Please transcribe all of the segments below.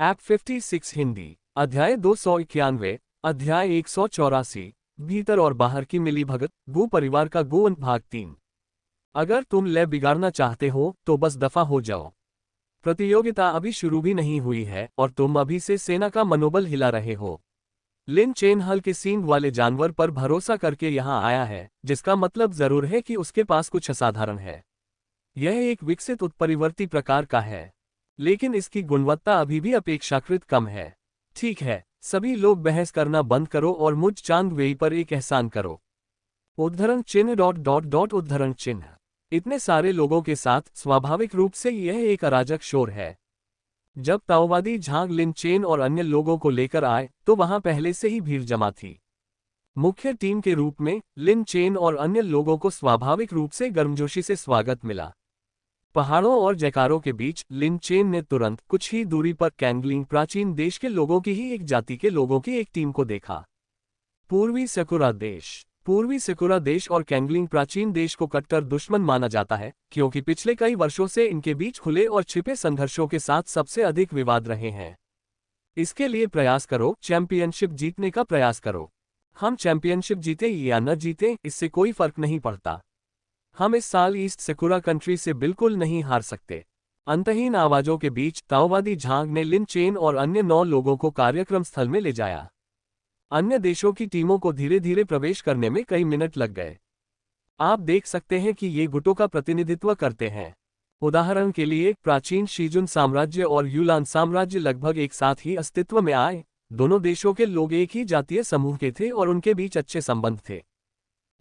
App 56 Hindi. अध्याय 291। अध्याय 184। भीतर और बाहर की मिलीभगत। गो परिवार का गोवंश भाग 3। अगर तुम लय बिगाड़ना चाहते हो तो बस दफा हो जाओ। प्रतियोगिता अभी शुरू भी नहीं हुई है और तुम अभी से सेना का मनोबल हिला रहे हो। लिन चेन हल के सींग वाले जानवर पर भरोसा करके यहाँ आया है, जिसका मतलब जरूर है कि उसके पास कुछ असाधारण है। यह एक विकसित उत्परिवर्ती प्रकार का है, लेकिन इसकी गुणवत्ता अभी भी अपेक्षाकृत कम है। ठीक है, सभी लोग बहस करना बंद करो और मुझ चांद वेई पर एक एहसान करो। उद्धरण चिन्ह डॉट डॉट डॉट उद्धरण चिन्ह। इतने सारे लोगों के साथ स्वाभाविक रूप से यह एक अराजक शोर है। जब ताओवादी झांग लिन चेन और अन्य लोगों को लेकर आए तो वहां पहले से ही भीड़ जमा थी। मुख्य टीम के रूप में लिन चेन और अन्य लोगों को स्वाभाविक रूप से गर्मजोशी से स्वागत मिला। पहाड़ों और जयकारों के बीच लिन चेन ने तुरंत कुछ ही दूरी पर कैंगलिंग प्राचीन देश के लोगों की ही एक जाति के लोगों की एक टीम को देखा। पूर्वी सेकुरा देश और कैंगलिंग प्राचीन देश को कट्टर दुश्मन माना जाता है, क्योंकि पिछले कई वर्षों से इनके बीच खुले और छिपे संघर्षों के साथ सबसे अधिक विवाद रहे हैं। इसके लिए प्रयास करो, चैंपियनशिप जीतने का प्रयास करो। हम चैंपियनशिप जीते या न जीते इससे कोई फर्क नहीं पड़ता। हम इस साल ईस्ट सेकुरा कंट्री से बिल्कुल नहीं हार सकते। अंतहीन आवाजों के बीच ताओवादी झांग ने लिन चेन और अन्य 9 लोगों को कार्यक्रम स्थल में ले जाया। अन्य देशों की टीमों को धीरे धीरे प्रवेश करने में कई मिनट लग गए। आप देख सकते हैं कि ये गुटों का प्रतिनिधित्व करते हैं। उदाहरण के लिए प्राचीन शीजुन साम्राज्य और यूलान साम्राज्य लगभग एक साथ ही अस्तित्व में आए। दोनों देशों के लोग एक ही जातीय समूह के थे और उनके बीच अच्छे संबंध थे।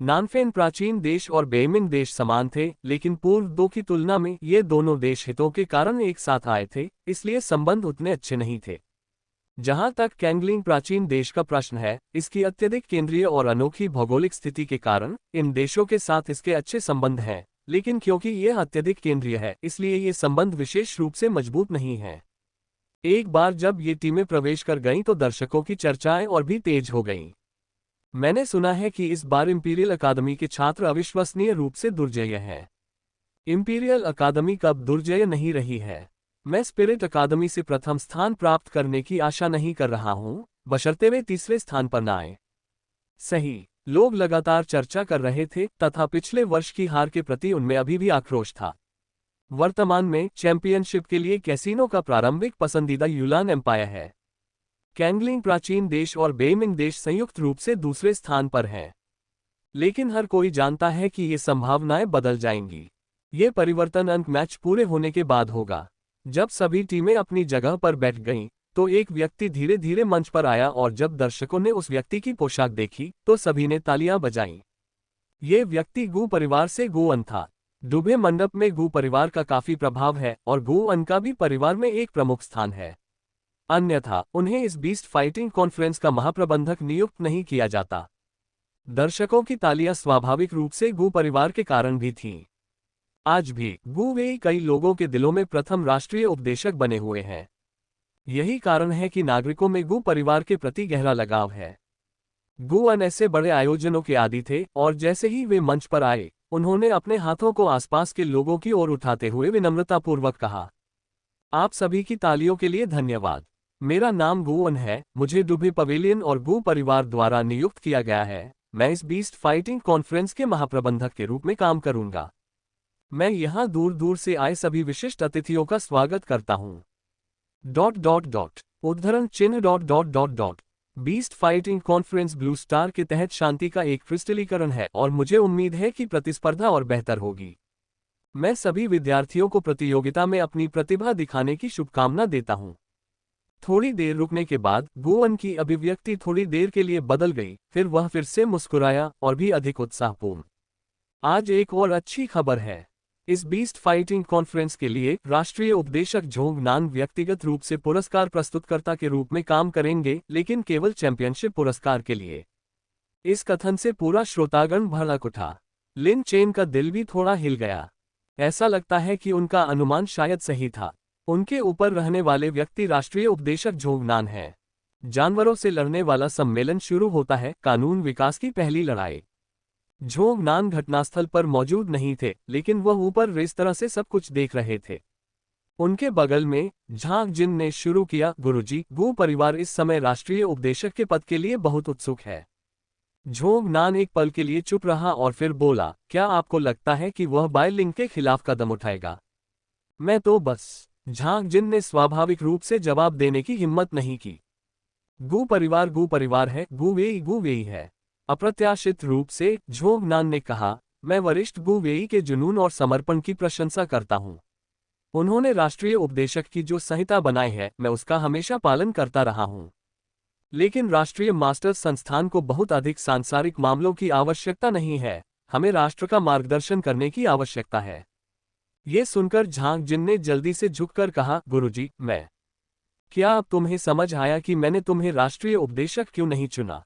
नानफेन प्राचीन देश और बेइमिंग देश समान थे, लेकिन पूर्व दो की तुलना में ये दोनों देश हितों के कारण एक साथ आए थे, इसलिए संबंध उतने अच्छे नहीं थे। जहां तक कैंगलिंग प्राचीन देश का प्रश्न है, इसकी अत्यधिक केंद्रीय और अनोखी भौगोलिक स्थिति के कारण इन देशों के साथ इसके अच्छे संबंध हैं, लेकिन क्योंकि यह अत्यधिक केंद्रीय है इसलिए ये संबंध विशेष रूप से मजबूत नहीं है। एक बार जब ये टीमें प्रवेश कर गईं तो दर्शकों की चर्चाएं और भी तेज हो गईं। मैंने सुना है कि इस बार इंपीरियल अकादमी के छात्र अविश्वसनीय रूप से दुर्जय हैं। इंपीरियल अकादमी कब दुर्जय नहीं रही है? मैं स्पिरिट अकादमी से प्रथम स्थान प्राप्त करने की आशा नहीं कर रहा हूं, बशर्ते वे तीसरे स्थान पर न आए। सही, लोग लगातार चर्चा कर रहे थे तथा पिछले वर्ष की हार के प्रति उनमें अभी भी आक्रोश था। वर्तमान में चैंपियनशिप के लिए कैसीनो का प्रारंभिक पसंदीदा यूलान एम्पायर है। कैंगलिंग प्राचीन देश और बेइमिंग देश संयुक्त रूप से दूसरे स्थान पर हैं। लेकिन हर कोई जानता है कि ये संभावनाएं बदल जाएंगी। ये परिवर्तन अंक मैच पूरे होने के बाद होगा। जब सभी टीमें अपनी जगह पर बैठ गईं, तो एक व्यक्ति धीरे धीरे मंच पर आया और जब दर्शकों ने उस व्यक्ति की पोशाक देखी तो सभी ने तालियां बजाईं। ये व्यक्ति गू परिवार से गोवन था। डूबे मंडप में गू परिवार का काफी प्रभाव है और गोवन का भी परिवार में एक प्रमुख स्थान है। अन्यथा उन्हें इस बीस्ट फाइटिंग कॉन्फ्रेंस का महाप्रबंधक नियुक्त नहीं किया जाता। दर्शकों की तालियां स्वाभाविक रूप से गू परिवार के कारण भी थीं। आज भी गू वेई कई लोगों के दिलों में प्रथम राष्ट्रीय उपदेशक बने हुए हैं। यही कारण है कि नागरिकों में गू परिवार के प्रति गहरा लगाव है। गुआन ऐसे बड़े आयोजनों के आदी थे और जैसे ही वे मंच पर आए, उन्होंने अपने हाथों को आसपास के लोगों की ओर उठाते हुए विनम्रतापूर्वक कहा, आप सभी की तालियों के लिए धन्यवाद। मेरा नाम गुआन है, मुझे डुबे पवेलियन और गू परिवार द्वारा नियुक्त किया गया है। मैं इस बीस्ट फाइटिंग कॉन्फ्रेंस के महाप्रबंधक के रूप में काम करूंगा। मैं यहाँ दूर दूर से आए सभी विशिष्ट अतिथियों का स्वागत करता हूँ। उद्धरण चिन्ह beast fighting conference blue star के तहत शांति का एक क्रिस्टलीकरण है और मुझे उम्मीद है कि प्रतिस्पर्धा और बेहतर होगी। मैं सभी विद्यार्थियों को प्रतियोगिता में अपनी प्रतिभा दिखाने की शुभकामना देता हूँ। थोड़ी देर रुकने के बाद गोवन की अभिव्यक्ति थोड़ी देर के लिए बदल गई, फिर वह फिर से मुस्कुराया और भी अधिक उत्साहपूर्ण। आज एक और अच्छी खबर है। इस बीस्ट फाइटिंग कॉन्फ्रेंस के लिए राष्ट्रीय उपदेशक झोंग नान व्यक्तिगत रूप से पुरस्कार प्रस्तुतकर्ता के रूप में काम करेंगे, लेकिन केवल चैंपियनशिप पुरस्कार के लिए। इस कथन से पूरा श्रोतागण भड़क उठा। लिन चेन का दिल भी थोड़ा हिल गया। ऐसा लगता है कि उनका अनुमान शायद सही था। उनके ऊपर रहने वाले व्यक्ति राष्ट्रीय उपदेशक झोंग नान है। जानवरों से लड़ने वाला सम्मेलन शुरू होता है, कानून विकास की पहली लड़ाई। झोंग नान घटनास्थल पर मौजूद नहीं थे, लेकिन वह ऊपर रेस्तरां से सब कुछ देख रहे थे। उनके बगल में झांग जिन ने शुरू किया, गुरुजी, गु परिवार इस समय राष्ट्रीय उपदेशक के पद के लिए बहुत उत्सुक है। झोंग नान एक पल के लिए चुप रहा और फिर बोला, क्या आपको लगता है कि वह बायलिंग के खिलाफ कदम उठाएगा? मैं तो बस। झांग जिन ने स्वाभाविक रूप से जवाब देने की हिम्मत नहीं की। गु परिवार है, गु वेई है। अप्रत्याशित रूप से झोंग नान ने कहा, मैं वरिष्ठ गु वेई के जुनून और समर्पण की प्रशंसा करता हूं। उन्होंने राष्ट्रीय उपदेशक की जो संहिता बनाई है, मैं उसका हमेशा पालन करता रहा हूं। लेकिन राष्ट्रीय मास्टर्स संस्थान को बहुत अधिक सांसारिक मामलों की आवश्यकता नहीं है, हमें राष्ट्र का मार्गदर्शन करने की आवश्यकता है। ये सुनकर झांग जिन ने जल्दी से झुककर कहा, गुरुजी, मैं। क्या अब तुम्हें समझ आया कि मैंने तुम्हें राष्ट्रीय उपदेशक क्यों नहीं चुना?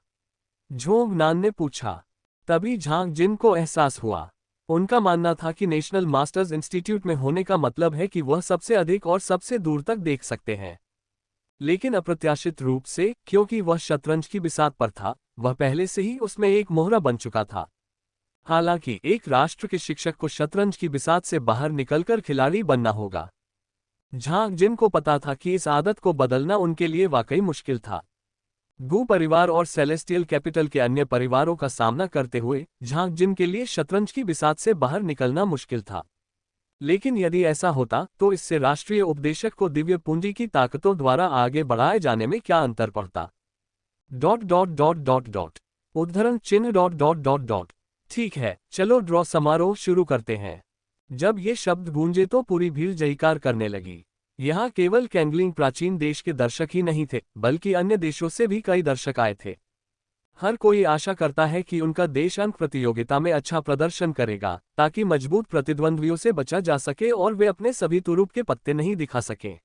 झोंग नान ने पूछा। तभी झांग जिन को एहसास हुआ। उनका मानना था कि नेशनल मास्टर्स इंस्टीट्यूट में होने का मतलब है कि वह सबसे अधिक और सबसे दूर तक देख सकते हैं। लेकिन अप्रत्याशित रूप से, क्योंकि वह शतरंज की बिसात पर था, वह पहले से ही उसमें एक मोहरा बन चुका था। हालांकि एक राष्ट्र के शिक्षक को शतरंज की बिसात से बाहर निकलकर खिलाड़ी बनना होगा। झांग जिन को पता था कि इस आदत को बदलना उनके लिए वाकई मुश्किल था। गु परिवार और सेलेस्टियल कैपिटल के अन्य परिवारों का सामना करते हुए झांग जिन के लिए शतरंज की बिसात से बाहर निकलना मुश्किल था। लेकिन यदि ऐसा होता तो इससे राष्ट्रीय उपदेशक को दिव्य पूंजी की ताकतों द्वारा आगे बढ़ाए जाने में क्या अंतर पड़ता? उद्धरण चिन्ह। ठीक है, चलो ड्रॉ समारोह शुरू करते हैं। जब ये शब्द गूंजे तो पूरी भीड़ जयकार करने लगी। यहाँ केवल कैंगलिंग प्राचीन देश के दर्शक ही नहीं थे, बल्कि अन्य देशों से भी कई दर्शक आए थे। हर कोई आशा करता है कि उनका देश अंक प्रतियोगिता में अच्छा प्रदर्शन करेगा, ताकि मजबूत प्रतिद्वंद्वियों से बचा जा सके और वे अपने सभी तुरुप के पत्ते नहीं दिखा सकें।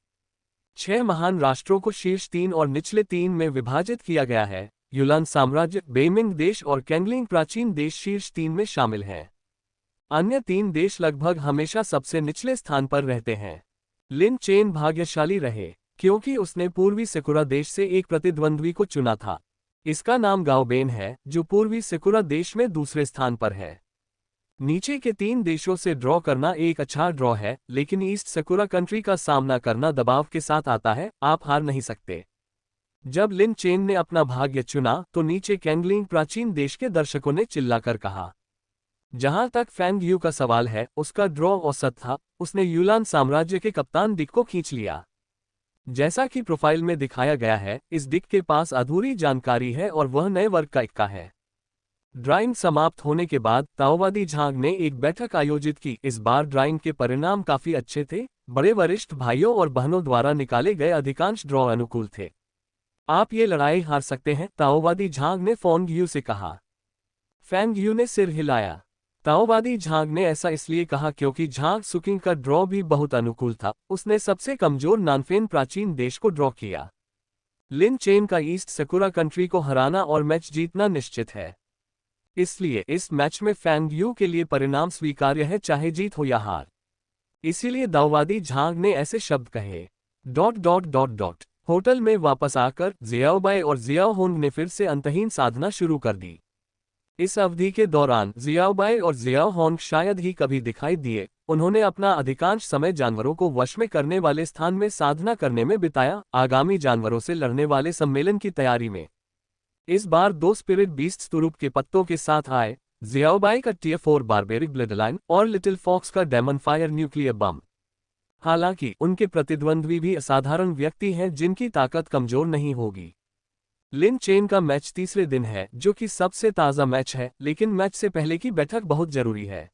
6 महान राष्ट्रों को शीर्ष 3 और निचले 3 में विभाजित किया गया है। युलान साम्राज्य, बेइमिंग देश और कैंगलिंग प्राचीन देश शीर्ष 3 में शामिल हैं। अन्य 3 देश लगभग हमेशा सबसे निचले स्थान पर रहते हैं। लिन चेन भाग्यशाली रहे, क्योंकि उसने पूर्वी सेकुरा देश से एक प्रतिद्वंद्वी को चुना था। इसका नाम गाओबेन है, जो पूर्वी सेकुरा देश में दूसरे स्थान पर है। नीचे के 3 देशों से ड्रॉ करना एक अच्छा ड्रॉ है, लेकिन ईस्ट सेकुरा कंट्री का सामना करना दबाव के साथ आता है, आप हार नहीं सकते। जब लिन चेन ने अपना भाग्य चुना तो नीचे कैंगलिंग प्राचीन देश के दर्शकों ने चिल्लाकर कहा। जहां तक फैंग यू का सवाल है, उसका ड्रॉ औसत था। उसने यूलान साम्राज्य के कप्तान डिक को खींच लिया। जैसा कि प्रोफाइल में दिखाया गया है, इस डिक के पास अधूरी जानकारी है और वह नए वर्ग का इक्का है। ड्राइंग समाप्त होने के बाद ताओवादी झांग ने एक बैठक आयोजित की। इस बार ड्राइंग के परिणाम काफी अच्छे थे। बड़े वरिष्ठ भाइयों और बहनों द्वारा निकाले गए अधिकांश ड्रॉ अनुकूल थे। आप ये लड़ाई हार सकते हैं, ताओवादी झांग ने फॉन्ग यू से कहा। फैंग यू ने सिर हिलाया। ताओवादी झांग ने ऐसा इसलिए कहा क्योंकि झांग सुकिंग का ड्रॉ भी बहुत अनुकूल था। उसने सबसे कमजोर नानफेन प्राचीन देश को ड्रॉ किया। लिन चेन का ईस्ट सेकुरा कंट्री को हराना और मैच जीतना निश्चित है। इसलिए इस मैच में फैंग यू के लिए परिणाम स्वीकार्य है, चाहे जीत हो या हार। इसीलिए दाओवादी झांग ने ऐसे शब्द कहे। होटल में वापस आकर जियाओबाई और जियाओहोंग ने फिर से अंतहीन साधना शुरू कर दी। इस अवधि के दौरान जियाओबाई और जियाओहोंग शायद ही कभी दिखाई दिए। उन्होंने अपना अधिकांश समय जानवरों को वश में करने वाले स्थान में साधना करने में बिताया, आगामी जानवरों से लड़ने वाले सम्मेलन की तैयारी में। इस बार 2 स्पिरिट बीस्ट तुरुप के पत्तों के साथ आए, जियाओबाई का टियर 4 बारबेरिक ब्लडलाइन और लिटिल फॉक्स का डेमन फायर न्यूक्लियर बम। हालांकि उनके प्रतिद्वंद्वी भी असाधारण व्यक्ति हैं जिनकी ताकत कमजोर नहीं होगी। लिन चेन का मैच तीसरे दिन है, जो कि सबसे ताज़ा मैच है, लेकिन मैच से पहले की बैठक बहुत जरूरी है।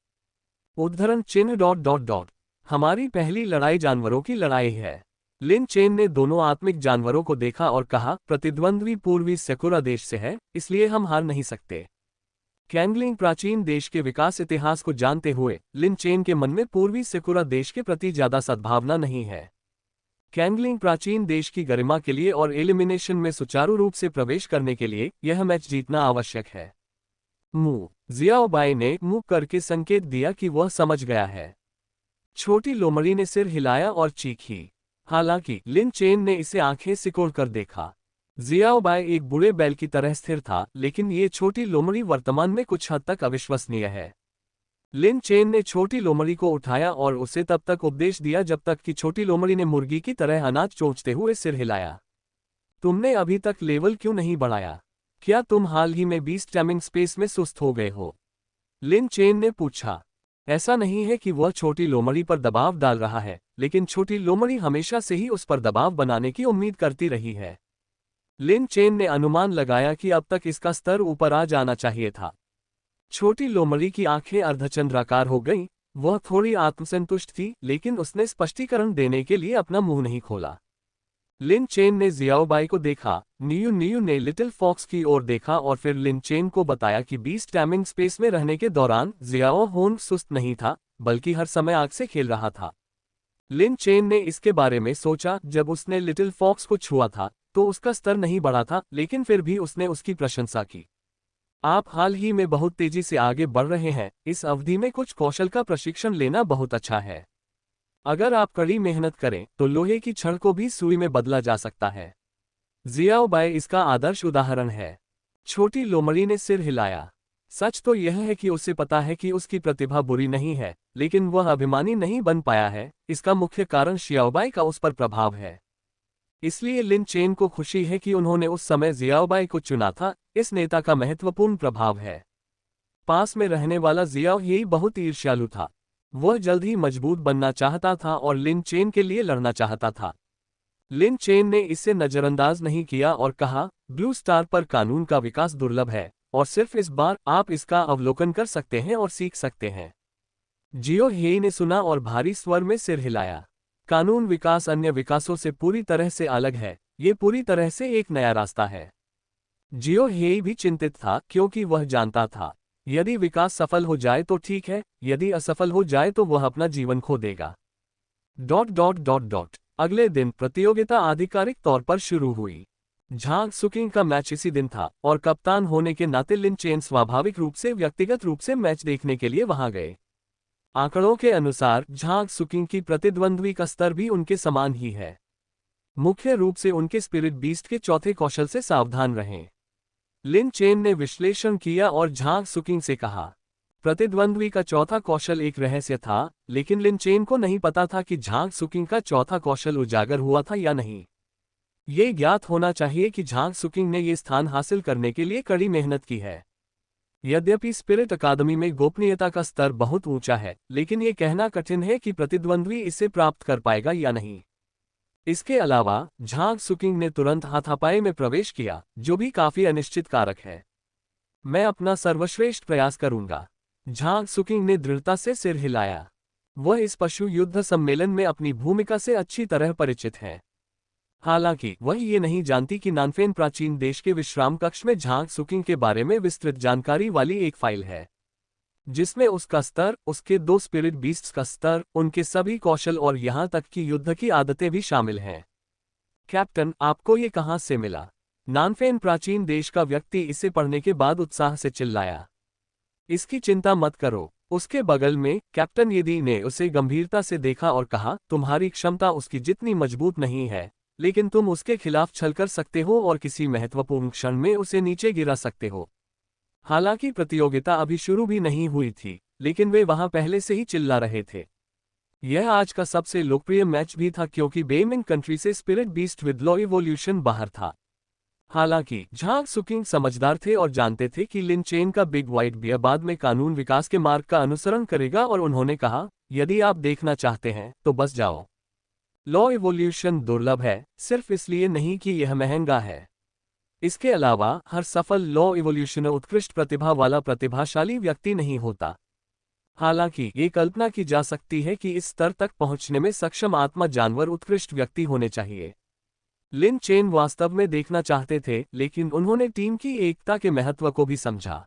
उद्धरण चिन्ह। हमारी पहली लड़ाई जानवरों की लड़ाई है। लिन चेन ने दोनों आत्मिक जानवरों को देखा और कहा, प्रतिद्वंद्वी पूर्वी सेकुरा देश से है, इसलिए हम हार नहीं सकते। कैंगलिंग प्राचीन देश के विकास इतिहास को जानते हुए लिन चेन के मन में पूर्वी सेकुरा देश के प्रति ज्यादा सद्भावना नहीं है। कैंगलिंग प्राचीन देश की गरिमा के लिए और एलिमिनेशन में सुचारू रूप से प्रवेश करने के लिए यह मैच जीतना आवश्यक है। जियाओबाई ने मुंह करके संकेत दिया कि वह समझ गया है। छोटी लोमड़ी ने सिर हिलाया और चीखी। हालांकि लिन चेन ने इसे आंखें सिकोड़ कर देखा। जियाओबाई एक बुरे बैल की तरह स्थिर था, लेकिन ये छोटी लोमड़ी वर्तमान में कुछ हद तक अविश्वसनीय है। लिन चेन ने छोटी लोमड़ी को उठाया और उसे तब तक उपदेश दिया जब तक कि छोटी लोमड़ी ने मुर्गी की तरह अनाज चोंचते हुए सिर हिलाया। तुमने अभी तक लेवल क्यों नहीं बढ़ाया? क्या तुम हाल ही में बीस्ट टैमिंग स्पेस में सुस्त हो गए हो? लिन चेन ने पूछा। ऐसा नहीं है कि वह छोटी लोमड़ी पर दबाव डाल रहा है, लेकिन छोटी लोमड़ी हमेशा से ही उस पर दबाव बनाने की उम्मीद करती रही है। लिन चेन ने अनुमान लगाया कि अब तक इसका स्तर ऊपर आ जाना चाहिए था। छोटी लोमड़ी की आंखें अर्धचंद्राकार हो गईं। वह थोड़ी आत्मसंतुष्ट थी, लेकिन उसने स्पष्टीकरण देने के लिए अपना मुंह नहीं खोला। लिन चेन ने जियाओबाई को देखा। नियू नियू ने लिटिल फॉक्स की ओर देखा और फिर लिन चेन को बताया कि बीस्ट टैमिंग स्पेस में रहने के दौरान जियाओ होन सुस्त नहीं था, बल्कि हर समय आग से खेल रहा था। लिन चेन ने इसके बारे में सोचा। जब उसने लिटिल फॉक्स को छुआ था तो उसका स्तर नहीं बढ़ा था, लेकिन फिर भी उसने उसकी प्रशंसा की। आप हाल ही में बहुत तेजी से आगे बढ़ रहे हैं। इस अवधि में कुछ कौशल का प्रशिक्षण लेना बहुत अच्छा है। अगर आप कड़ी मेहनत करें तो लोहे की छड़ को भी सुई में बदला जा सकता है। जियाओबाई इसका आदर्श उदाहरण है। छोटी लोमड़ी ने सिर हिलाया। सच तो यह है कि उसे पता है कि उसकी प्रतिभा बुरी नहीं है, लेकिन वह अभिमानी नहीं बन पाया है। इसका मुख्य कारण जियाओबाई का उस पर प्रभाव है। इसलिए लिन चेन को खुशी है कि उन्होंने उस समय जियाओबाई को चुना था। इस नेता का महत्वपूर्ण प्रभाव है। पास में रहने वाला जियाओ हेई बहुत ईर्ष्यालु था। वह जल्द ही मजबूत बनना चाहता था और लिन चेन के लिए लड़ना चाहता था। लिन चेन ने इसे नजरअंदाज नहीं किया और कहा, ब्लू स्टार पर कानून का विकास दुर्लभ है, और सिर्फ इस बार आप इसका अवलोकन कर सकते हैं और सीख सकते हैं। जियो हेई ने सुना और भारी स्वर में सिर हिलाया। कानून विकास अन्य विकासों से पूरी तरह से अलग है। ये पूरी तरह से एक नया रास्ता है। जियो हेई भी चिंतित था, क्योंकि वह जानता था यदि विकास सफल हो जाए तो ठीक है, यदि असफल हो जाए तो वह अपना जीवन खो देगा। अगले दिन प्रतियोगिता आधिकारिक तौर पर शुरू हुई। झांग सुकिंग का मैच इसी दिन था और कप्तान होने के नाते लिन चेन स्वाभाविक रूप से व्यक्तिगत रूप से मैच देखने के लिए वहां गए। आंकड़ों के अनुसार झांग सुकिंग की प्रतिद्वंद्वी का स्तर भी उनके समान ही है। मुख्य रूप से उनके स्पिरिट बीस्ट के चौथे कौशल से सावधान रहें। लिन चेन ने विश्लेषण किया और झांग सुकिंग से कहा। प्रतिद्वंद्वी का चौथा कौशल एक रहस्य था, लेकिन लिन चेन को नहीं पता था कि झांग सुकिंग का चौथा कौशल उजागर हुआ था या नहीं। ये ज्ञात होना चाहिए कि झांग सुकिंग ने ये स्थान हासिल करने के लिए कड़ी मेहनत की है। यद्यपि स्पिरिट अकादमी में गोपनीयता का स्तर बहुत ऊंचा है, लेकिन ये कहना कठिन है कि प्रतिद्वंद्वी इसे प्राप्त कर पाएगा या नहीं। इसके अलावा झांग सुकिंग ने तुरंत हाथापाई में प्रवेश किया, जो भी काफी अनिश्चित कारक है। मैं अपना सर्वश्रेष्ठ प्रयास करूंगा। झांग सुकिंग ने दृढ़ता से सिर हिलाया। वह इस पशु युद्ध सम्मेलन में अपनी भूमिका से अच्छी तरह परिचित है। हालांकि वह ये नहीं जानती कि नानफेन प्राचीन देश के विश्राम कक्ष में झांग सुकिंग के बारे में विस्तृत जानकारी वाली एक फाइल है, जिसमें उसका स्तर, उसके 2 स्पिरिट बीस्ट्स का स्तर, उनके सभी कौशल और यहां तक कि युद्ध की आदतें भी शामिल हैं। कैप्टन, आपको ये कहां से मिला? नानफेन प्राचीन देश का व्यक्ति इसे पढ़ने के बाद उत्साह से चिल्लाया। इसकी चिंता मत करो। उसके बगल में कैप्टन येदी ने उसे गंभीरता से देखा और कहा, तुम्हारी क्षमता उसकी जितनी मजबूत नहीं है, लेकिन तुम उसके खिलाफ छल कर सकते हो और किसी महत्वपूर्ण क्षण में उसे नीचे गिरा सकते हो। हालांकि प्रतियोगिता अभी शुरू भी नहीं हुई थी, लेकिन वे वहां पहले से ही चिल्ला रहे थे। यह आज का सबसे लोकप्रिय मैच भी था क्योंकि बेमिंग कंट्री से spirit beast with low evolution बाहर था। हालांकि झांग सुकिंग समझदार थे और जानते थे कि लिन चेन का बिग व्हाइट बियर बाद में कानून विकास के मार्ग का अनुसरण करेगा, और उन्होंने कहा, यदि आप देखना चाहते हैं तो बस जाओ। लॉ इवोल्यूशन दुर्लभ है, सिर्फ इसलिए नहीं कि यह महंगा है। इसके अलावा हर सफल लॉ इवोल्यूशनर उत्कृष्ट प्रतिभा वाला प्रतिभाशाली व्यक्ति नहीं होता। हालांकि ये कल्पना की जा सकती है कि इस स्तर तक पहुंचने में सक्षम आत्मा जानवर उत्कृष्ट व्यक्ति होने चाहिए। लिन चेन वास्तव में देखना चाहते थे, लेकिन उन्होंने टीम की एकता के महत्व को भी समझा।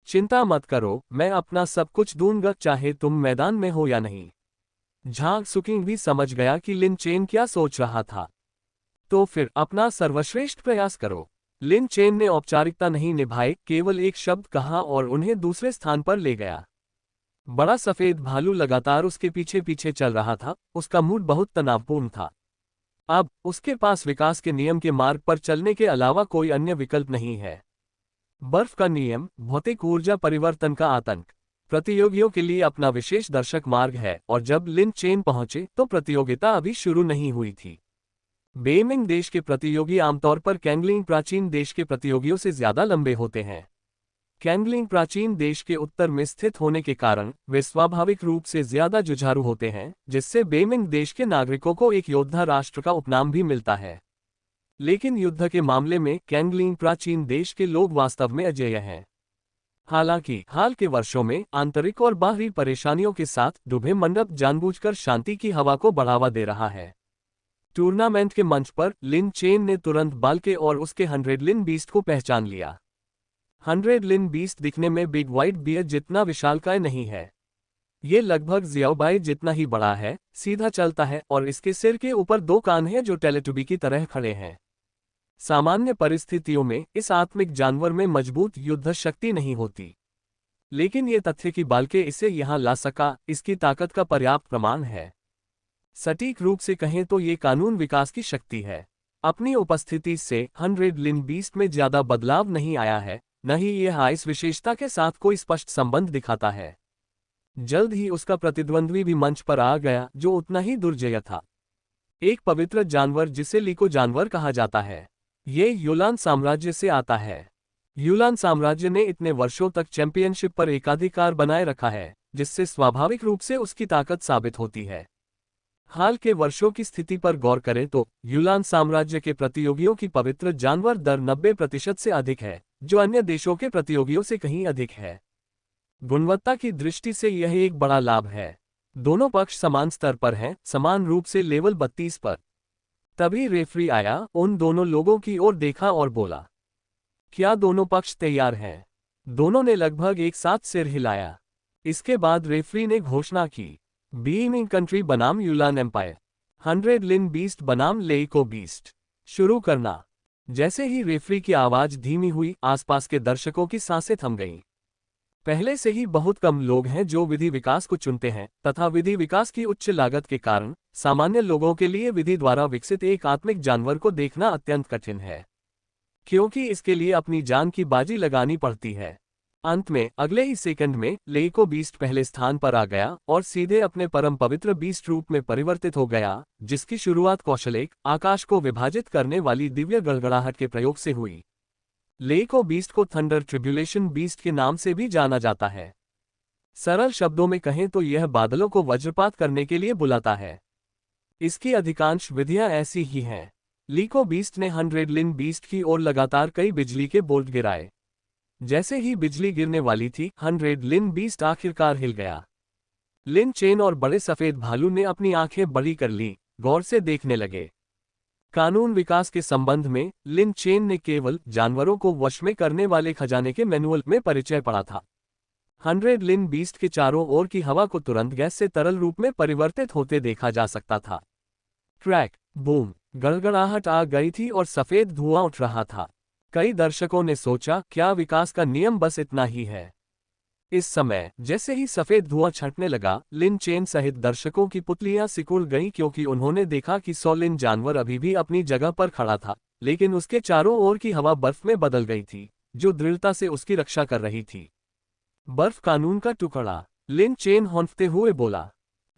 चिंता मत करो, मैं अपना सब कुछ दूंगा, चाहे तुम मैदान में हो या नहीं। झांग सुकिंग भी समझ गया कि लिन चेन क्या सोच रहा था। तो फिर अपना सर्वश्रेष्ठ प्रयास करो। लिन चेन ने औपचारिकता नहीं निभाई, केवल एक शब्द कहा और उन्हें दूसरे स्थान पर ले गया। बड़ा सफेद भालू लगातार उसके पीछे पीछे चल रहा था। उसका मूड बहुत तनावपूर्ण था। अब उसके पास विकास के नियम के मार्ग पर चलने के अलावा कोई अन्य विकल्प नहीं है। बर्फ का नियम, भौतिक ऊर्जा परिवर्तन का आतंक। प्रतियोगियों के लिए अपना विशेष दर्शक मार्ग है और जब लिन चेन पहुंचे तो प्रतियोगिता अभी शुरू नहीं हुई थी। बेइमिंग देश के प्रतियोगी आमतौर पर कैंगलिंग प्राचीन देश के प्रतियोगियों से ज्यादा लंबे होते हैं। कैंगलिंग प्राचीन देश के उत्तर में स्थित होने के कारण वे स्वाभाविक रूप से ज्यादा जुझारू होते हैं, जिससे बेइमिंग देश के नागरिकों को एक योद्धा राष्ट्र का उपनाम भी मिलता है। लेकिन युद्ध के मामले में कैंगलिंग प्राचीन देश के लोग वास्तव में अजेय हैं। हालांकि हाल के वर्षों में आंतरिक और बाहरी परेशानियों के साथ डूबे मंडप जानबूझकर शांति की हवा को बढ़ावा दे रहा है। टूर्नामेंट के मंच पर लिन चेन ने तुरंत बाल्के और उसके 100 लिन बीस्ट को पहचान लिया। 100 लिन बीस्ट दिखने में बिग व्हाइट बियर जितना विशालकाय नहीं है। ये लगभग ज़ियाओबाई जितना ही बड़ा है, सीधा चलता है और इसके सिर के ऊपर 2 कान हैं जो टेलेटुबी की तरह खड़े हैं। सामान्य परिस्थितियों में इस आत्मिक जानवर में मजबूत युद्ध शक्ति नहीं होती, लेकिन ये तथ्य कि बाल्के इसे यहाँ ला सका इसकी ताकत का पर्याप्त प्रमाण है। सटीक रूप से कहें तो ये कानून विकास की शक्ति है। अपनी उपस्थिति से 100 लिन बीस्ट में ज्यादा बदलाव नहीं आया है, न ही यह इस विशेषता के साथ कोई स्पष्ट संबंध दिखाता है। जल्द ही उसका प्रतिद्वंद्वी भी मंच पर आ गया जो उतना ही दुर्जय था। एक पवित्र जानवर जिसे लीको जानवर कहा जाता है। ये यूनान साम्राज्य से आता है। यूनान साम्राज्य ने इतने वर्षों तक चैंपियनशिप पर एकाधिकार बनाए रखा है, जिससे स्वाभाविक रूप से उसकी ताकत साबित होती है। हाल के वर्षों की स्थिति पर गौर करें तो यूनान साम्राज्य के प्रतियोगियों की पवित्र जानवर दर 90% से अधिक है, जो अन्य देशों के प्रतियोगियों से कहीं अधिक है। गुणवत्ता की दृष्टि से यह एक बड़ा लाभ है। दोनों पक्ष समान स्तर पर हैं, समान रूप से लेवल 32 पर। तभी रेफरी आया, उन दोनों लोगों की ओर देखा और बोला, क्या दोनों पक्ष तैयार हैं? दोनों ने लगभग एक साथ सिर हिलाया। इसके बाद रेफरी ने घोषणा की, बीइंग कंट्री बनाम यूनान एम्पायर, 100 लिन बीस्ट बनाम लेइको बीस्ट, शुरू करना। जैसे ही रेफरी की आवाज धीमी हुई, आसपास के दर्शकों की सांसें थम गईं। पहले से ही बहुत कम लोग हैं जो विधि विकास को चुनते हैं, तथा विधि विकास की उच्च लागत के कारण सामान्य लोगों के लिए विधि द्वारा विकसित एक आत्मिक जानवर को देखना अत्यंत कठिन है, क्योंकि इसके लिए अपनी जान की बाजी लगानी पड़ती है। अंत में अगले ही सेकंड में लेइको बीस्ट पहले स्थान पर आ गया और सीधे अपने परम पवित्र बीस्ट रूप में परिवर्तित हो गया, जिसकी शुरुआत कौशल आकाश को विभाजित करने वाली दिव्य गड़गड़ाहट के प्रयोग से हुई। लेइको बीस्ट को थंडर ट्रिब्यूलेशन बीस्ट के नाम से भी जाना जाता है। सरल शब्दों में कहें तो यह बादलों को वज्रपात करने के लिए बुलाता है। इसकी अधिकांश विधियां ऐसी ही हैं। लीको बीस्ट ने 100 लिन बीस्ट की ओर लगातार कई बिजली के बोल्ट गिराए। जैसे ही बिजली गिरने वाली थी, 100 लिन बीस्ट आखिरकार हिल गया। लिन चेन और बड़े सफेद भालू ने अपनी आंखें बड़ी कर ली, गौर से देखने लगे। कानून विकास के संबंध में लिन चेन ने केवल जानवरों को वश में करने वाले खजाने के मैनुअल में परिचय पढ़ा था। 100 लिन बीस्ट के चारों ओर की हवा को तुरंत गैस से तरल रूप में परिवर्तित होते देखा जा सकता था। क्रैक, बूम, गड़गड़ाहट आ गई थी और सफेद धुआं उठ रहा था। कई दर्शकों ने सोचा, क्या विकास का नियम बस इतना ही है? इस समय जैसे ही सफेद धुआं छंटने लगा, लिन चेन सहित दर्शकों की पुतलियां सिकुड़ गईं, क्योंकि उन्होंने देखा कि 100 लिन जानवर अभी भी अपनी जगह पर खड़ा था, लेकिन उसके चारों ओर की हवा बर्फ में बदल गई थी, जो दृढ़ता से उसकी रक्षा कर रही थी। बर्फ कानून का टुकड़ा, लिन चेन हौंफते हुए बोला।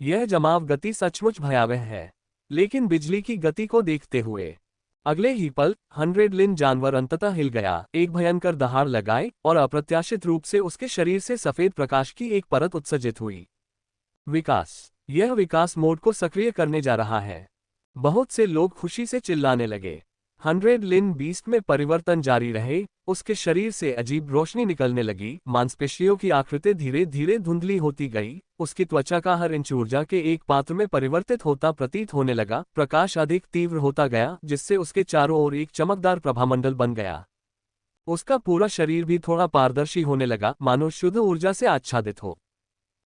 यह जमाव गति सचमुच भयावह है, लेकिन बिजली की गति को देखते हुए अगले ही पल 100 लिन जानवर अंततः हिल गया, एक भयंकर दहाड़ लगाए और अप्रत्याशित रूप से उसके शरीर से सफेद प्रकाश की एक परत उत्सर्जित हुई। विकास, यह विकास मोड को सक्रिय करने जा रहा है। बहुत से लोग खुशी से चिल्लाने लगे। 100 लिन बीस्ट में परिवर्तन जारी रहे, उसके शरीर से अजीब रोशनी निकलने लगी, मांसपेशियों की आकृति धीरे धीरे धुंधली होती गई, उसकी त्वचा का हर इंच ऊर्जा के एक पात्र में परिवर्तित होता प्रतीत होने लगा, प्रकाश अधिक तीव्र होता गया, जिससे उसके चारों ओर एक चमकदार प्रभामंडल बन गया। उसका पूरा शरीर भी थोड़ा पारदर्शी होने लगा, मानो शुद्ध ऊर्जा से आच्छादित हो।